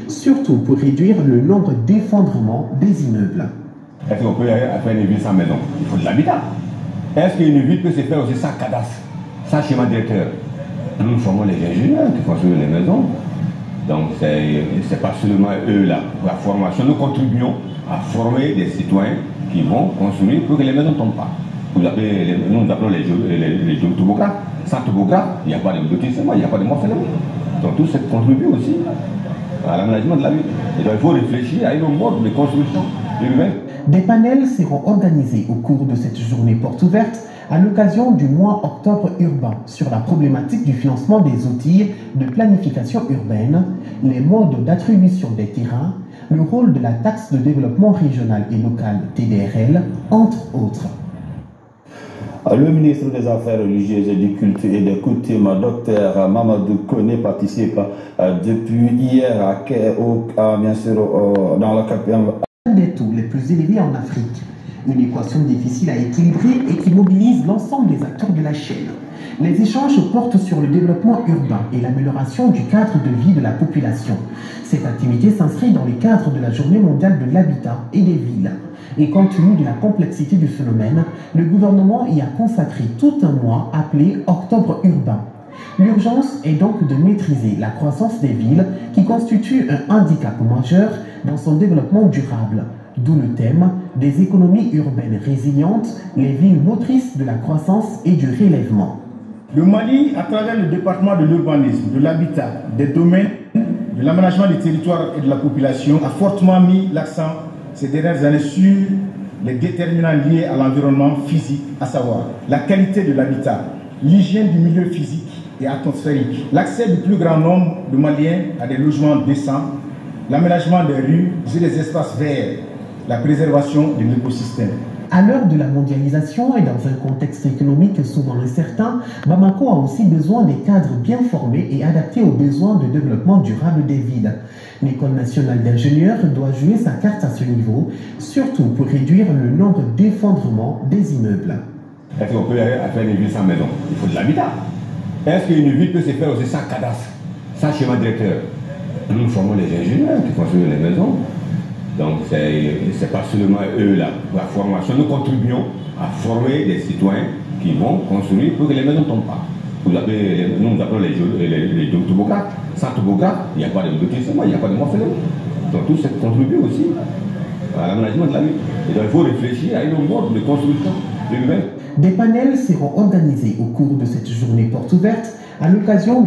surtout pour réduire le nombre d'effondrements des immeubles. Est-ce qu'on peut faire une ville sans maison? Il faut de l'habitat. Est-ce qu'une ville peut se faire aussi sans cadastre, sans schéma directeur? Nous formons les ingénieurs qui construisent les maisons. Donc c'est pas seulement eux là, la formation. Nous contribuons à former des citoyens qui vont construire pour que les maisons ne tombent pas. Nous appelons les géotopographes. Sans topographe, il n'y a pas de lotissement, il n'y a pas de morcellement. Donc tout ça contribue aussi à l'aménagement de la ville. Et donc il faut réfléchir à une mode de construction urbaine. Des panels seront organisés au cours de cette journée porte ouverte à l'occasion du mois Octobre urbain sur la problématique du financement des outils de planification urbaine, les modes d'attribution des terrains, le rôle de la taxe de développement régional et local TDRL, entre autres. Le ministre des Affaires religieuses et du culte et des coutumes, Dr Mamadou Koné, participe depuis hier bien sûr, dans la capitale. Des taux les plus élevés en Afrique. Une équation difficile à équilibrer et qui mobilise l'ensemble des acteurs de la chaîne. Les échanges portent sur le développement urbain et l'amélioration du cadre de vie de la population. Cette activité s'inscrit dans le cadre de la Journée mondiale de l'habitat et des villes. Et compte tenu de la complexité du phénomène, le gouvernement y a consacré tout un mois appelé Octobre urbain. L'urgence est donc de maîtriser la croissance des villes qui constitue un handicap majeur dans son développement durable. D'où le thème des économies urbaines résilientes, les villes motrices de la croissance et du relèvement. Le Mali, à travers le département de l'urbanisme, de l'habitat, des domaines, de l'aménagement des territoires et de la population, a fortement mis l'accent ces dernières années sur les déterminants liés à l'environnement physique, à savoir la qualité de l'habitat, l'hygiène du milieu physique et atmosphérique, l'accès du plus grand nombre de Maliens à des logements décents, l'aménagement des rues et des espaces verts, la préservation de l'écosystème. À l'heure de la mondialisation et dans un contexte économique souvent incertain, Bamako a aussi besoin des cadres bien formés et adaptés aux besoins de développement durable des villes. L'École nationale d'ingénieurs doit jouer sa carte à ce niveau, surtout pour réduire le nombre d'effondrements des immeubles. Est-ce qu'on peut faire une ville sans maison? Il faut de l'habitat. Est-ce qu'une ville peut se faire aussi sans cadastre, sans schéma directeur? Nous formons les ingénieurs qui construisent les maisons. Donc c'est pas seulement eux là, la formation. Nous contribuons à former des citoyens qui vont construire pour que les maisons ne tombent pas. Nous appelons les géotopographes. Sans topographe, il n'y a pas de lotissement, il n'y a pas de morcellement. Donc tout ça contribue aussi à l'aménagement de la ville. Et donc il faut réfléchir à une mode de construction urbaine. Des panels seront organisés au cours de cette journée porte ouverte à l'occasion